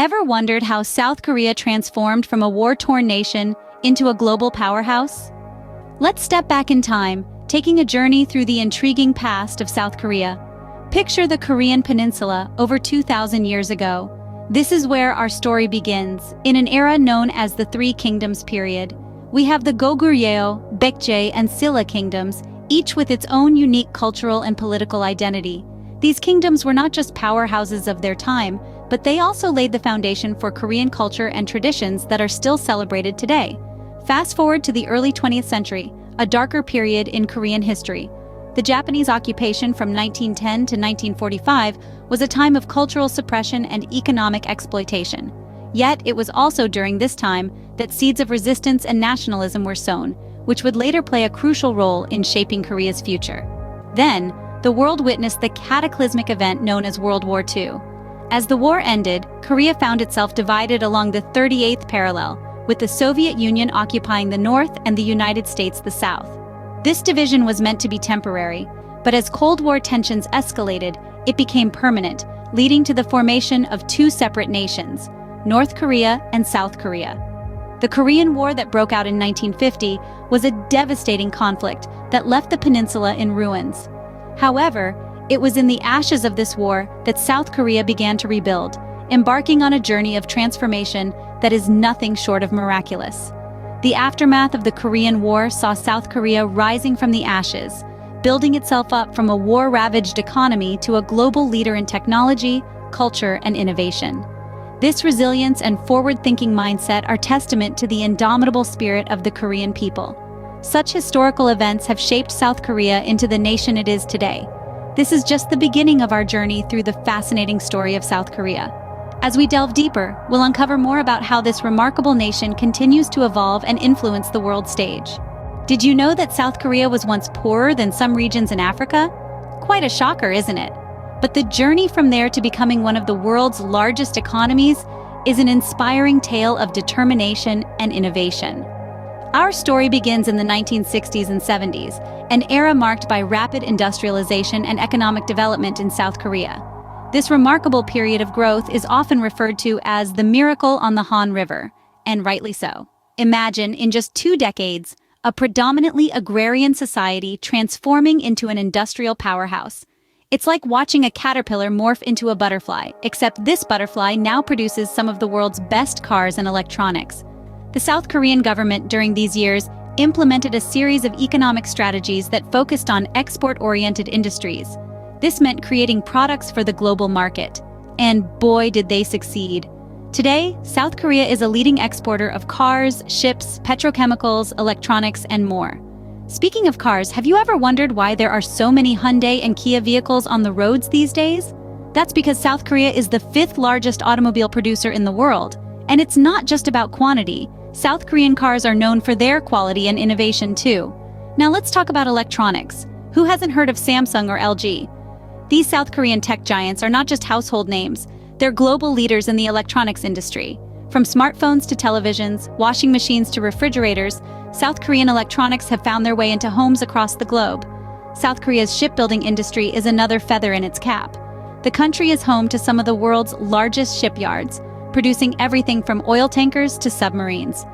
Ever wondered how South Korea transformed from a war-torn nation into a global powerhouse? Let's step back in time, taking a journey through the intriguing past of South Korea. Picture the Korean peninsula over 2,000 years ago. This is where our story begins, in an era known as the Three Kingdoms period. We have the Goguryeo, Baekje, and Silla kingdoms, each with its own unique cultural and political identity. These kingdoms were not just powerhouses of their time, but they also laid the foundation for Korean culture and traditions that are still celebrated today. Fast forward to the early 20th century, a darker period in Korean history. The Japanese occupation from 1910 to 1945 was a time of cultural suppression and economic exploitation. Yet, it was also during this time that seeds of resistance and nationalism were sown, which would later play a crucial role in shaping Korea's future. Then, the world witnessed the cataclysmic event known as World War II. As the war ended, Korea found itself divided along the 38th parallel, with the Soviet Union occupying the north and the United States the south. This division was meant to be temporary, but as Cold War tensions escalated, it became permanent, leading to the formation of two separate nations, North Korea and South Korea. The Korean War that broke out in 1950 was a devastating conflict that left the peninsula in ruins. However, it was in the ashes of this war that South Korea began to rebuild, embarking on a journey of transformation that is nothing short of miraculous. The aftermath of the Korean War saw South Korea rising from the ashes, building itself up from a war-ravaged economy to a global leader in technology, culture, and innovation. This resilience and forward-thinking mindset are testament to the indomitable spirit of the Korean people. Such historical events have shaped South Korea into the nation it is today. This is just the beginning of our journey through the fascinating story of South Korea. As we delve deeper, we'll uncover more about how this remarkable nation continues to evolve and influence the world stage. Did you know that South Korea was once poorer than some regions in Africa? Quite a shocker, isn't it? But the journey from there to becoming one of the world's largest economies is an inspiring tale of determination and innovation. Our story begins in the 1960s and 70s, an era marked by rapid industrialization and economic development in South Korea. This remarkable period of growth is often referred to as the miracle on the Han River, and rightly so. Imagine, in just 2 decades, a predominantly agrarian society transforming into an industrial powerhouse. It's like watching a caterpillar morph into a butterfly, except this butterfly now produces some of the world's best cars and electronics. The South Korean government during these years implemented a series of economic strategies that focused on export-oriented industries. This meant creating products for the global market. And boy, did they succeed. Today, South Korea is a leading exporter of cars, ships, petrochemicals, electronics, and more. Speaking of cars, have you ever wondered why there are so many Hyundai and Kia vehicles on the roads these days? That's because South Korea is the 5th largest automobile producer in the world. And it's not just about quantity. South Korean cars are known for their quality and innovation too. Now let's talk about electronics. Who hasn't heard of Samsung or LG? These South Korean tech giants are not just household names, they're global leaders in the electronics industry. From smartphones to televisions, washing machines to refrigerators, South Korean electronics have found their way into homes across the globe. South Korea's shipbuilding industry is another feather in its cap. The country is home to some of the world's largest shipyards, producing everything from oil tankers to submarines.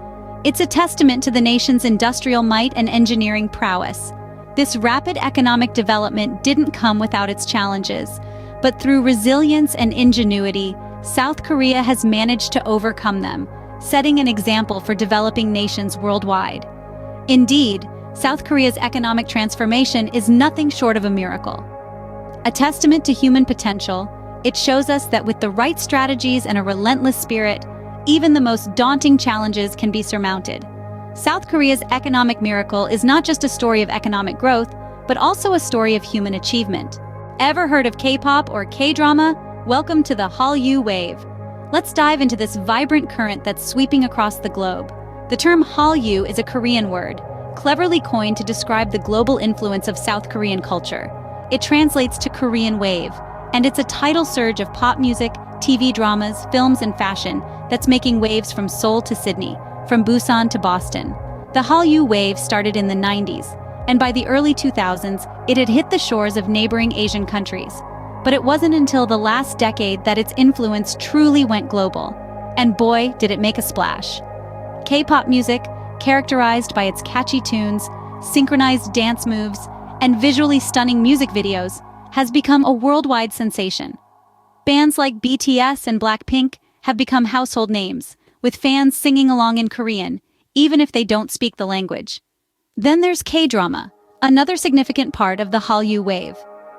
It's a testament to the nation's industrial might and engineering prowess. This rapid economic development didn't come without its challenges, but through resilience and ingenuity, South Korea has managed to overcome them, setting an example for developing nations worldwide. Indeed, South Korea's economic transformation is nothing short of a miracle. A testament to human potential, it shows us that with the right strategies and a relentless spirit, even the most daunting challenges can be surmounted. South Korea's economic miracle is not just a story of economic growth, but also a story of human achievement. Ever heard of K-pop or K-drama? Welcome to the Hallyu Wave. Let's dive into this vibrant current that's sweeping across the globe. The term Hallyu is a Korean word, cleverly coined to describe the global influence of South Korean culture. It translates to Korean wave, and it's a tidal surge of pop music, TV dramas, films, and fashion that's making waves from Seoul to Sydney, from Busan to Boston. The Hallyu Wave started in the 90s, and by the early 2000s, it had hit the shores of neighboring Asian countries. But it wasn't until the last decade that its influence truly went global. And boy, did it make a splash. K-pop music, characterized by its catchy tunes, synchronized dance moves, and visually stunning music videos, has become a worldwide sensation. Bands like BTS and Blackpink have become household names, with fans singing along in Korean, even if they don't speak the language. Then there's K-drama, another significant part of the Hallyu Wave.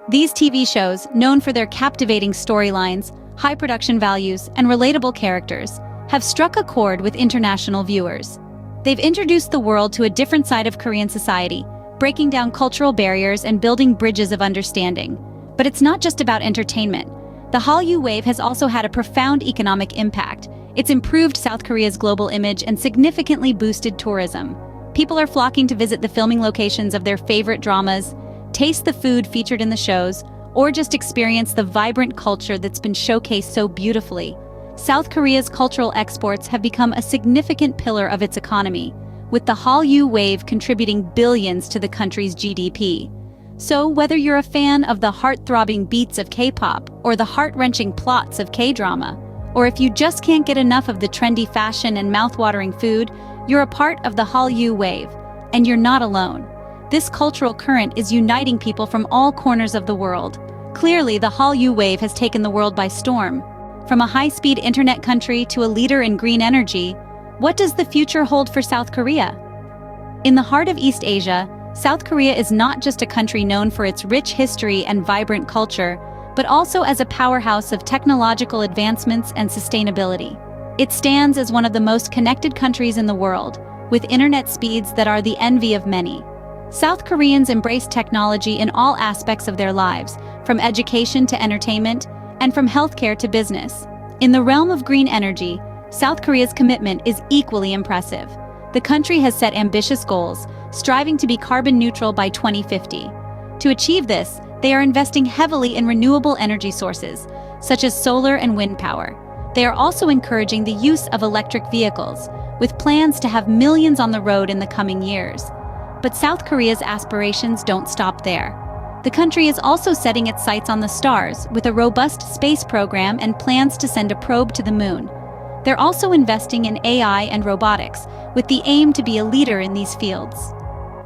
These TV shows, known for their captivating storylines, high production values, and relatable characters, have struck a chord with international viewers. They've introduced the world to a different side of Korean society, breaking down cultural barriers and building bridges of understanding. But it's not just about entertainment. The Hallyu Wave has also had a profound economic impact. It's improved South Korea's global image and significantly boosted tourism. People are flocking to visit the filming locations of their favorite dramas, taste the food featured in the shows, or just experience the vibrant culture that's been showcased so beautifully. South Korea's cultural exports have become a significant pillar of its economy, with the Hallyu Wave contributing billions to the country's GDP. So whether you're a fan of the heart-throbbing beats of K-pop or the heart-wrenching plots of K-drama, or if you just can't get enough of the trendy fashion and mouth-watering food, you're a part of the Hallyu Wave, and you're not alone. This cultural current is uniting people from all corners of the world. Clearly, the Hallyu Wave has taken the world by storm. From a high-speed internet country to a leader in green energy, what does the future hold for South Korea? In the heart of East Asia, South Korea is not just a country known for its rich history and vibrant culture, but also as a powerhouse of technological advancements and sustainability. It stands as one of the most connected countries in the world, with internet speeds that are the envy of many. South Koreans embrace technology in all aspects of their lives, from education to entertainment, and from healthcare to business. In the realm of green energy, South Korea's commitment is equally impressive. The country has set ambitious goals, striving to be carbon neutral by 2050. To achieve this, they are investing heavily in renewable energy sources, such as solar and wind power. They are also encouraging the use of electric vehicles, with plans to have millions on the road in the coming years. But South Korea's aspirations don't stop there. The country is also setting its sights on the stars, with a robust space program and plans to send a probe to the moon. They're also investing in AI and robotics, with the aim to be a leader in these fields.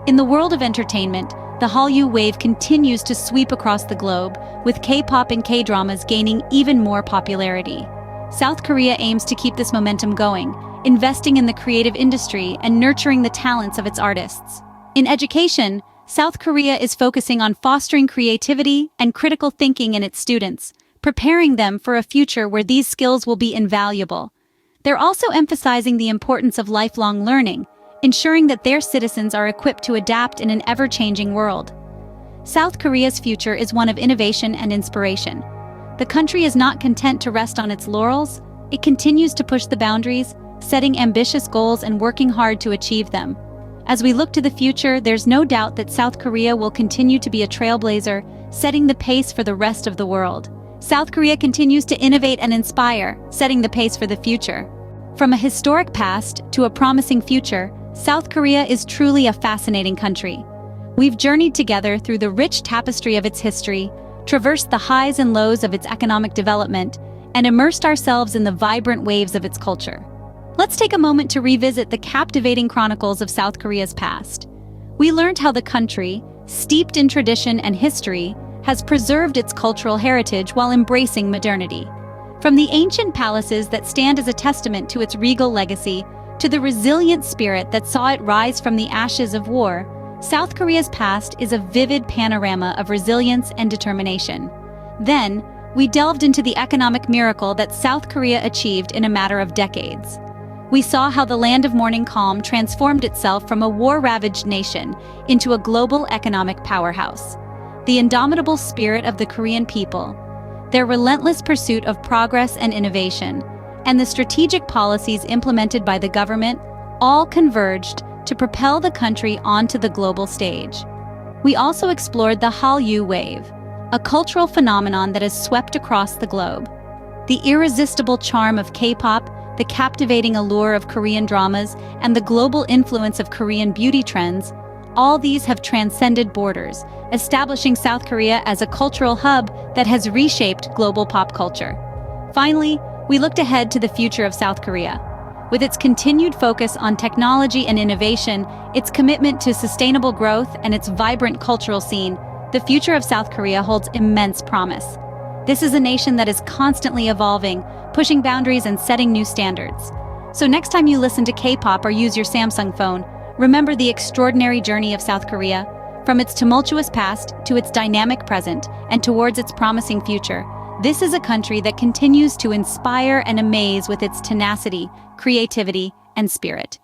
In the world of entertainment, the Hallyu Wave continues to sweep across the globe, with K-pop and K-dramas gaining even more popularity. South Korea aims to keep this momentum going, investing in the creative industry and nurturing the talents of its artists. In education, South Korea is focusing on fostering creativity and critical thinking in its students, preparing them for a future where these skills will be invaluable. They're also emphasizing the importance of lifelong learning, ensuring that their citizens are equipped to adapt in an ever-changing world. South Korea's future is one of innovation and inspiration. The country is not content to rest on its laurels. It continues to push the boundaries, setting ambitious goals and working hard to achieve them. As we look to the future, there's no doubt that South Korea will continue to be a trailblazer, setting the pace for the rest of the world. South Korea continues to innovate and inspire, setting the pace for the future. From a historic past to a promising future, South Korea is truly a fascinating country. We've journeyed together through the rich tapestry of its history, traversed the highs and lows of its economic development, and immersed ourselves in the vibrant waves of its culture. Let's take a moment to revisit the captivating chronicles of South Korea's past. We learned how the country, steeped in tradition and history, has preserved its cultural heritage while embracing modernity. From the ancient palaces that stand as a testament to its regal legacy, to the resilient spirit that saw it rise from the ashes of war, South Korea's past is a vivid panorama of resilience and determination. Then, we delved into the economic miracle that South Korea achieved in a matter of decades. We saw how the land of morning calm transformed itself from a war-ravaged nation into a global economic powerhouse. The indomitable spirit of the Korean people, their relentless pursuit of progress and innovation, and the strategic policies implemented by the government all converged to propel the country onto the global stage. We also explored the Hallyu Wave, a cultural phenomenon that has swept across the globe. The irresistible charm of K-pop, the captivating allure of Korean dramas, and the global influence of Korean beauty trends All these have transcended borders, establishing South Korea as a cultural hub that has reshaped global pop culture. Finally, we looked ahead to the future of South Korea. With its continued focus on technology and innovation, its commitment to sustainable growth, and its vibrant cultural scene, the future of South Korea holds immense promise. This is a nation that is constantly evolving, pushing boundaries and setting new standards. So next time you listen to K-pop or use your Samsung phone, remember the extraordinary journey of South Korea, from its tumultuous past to its dynamic present and towards its promising future. This is a country that continues to inspire and amaze with its tenacity, creativity, and spirit.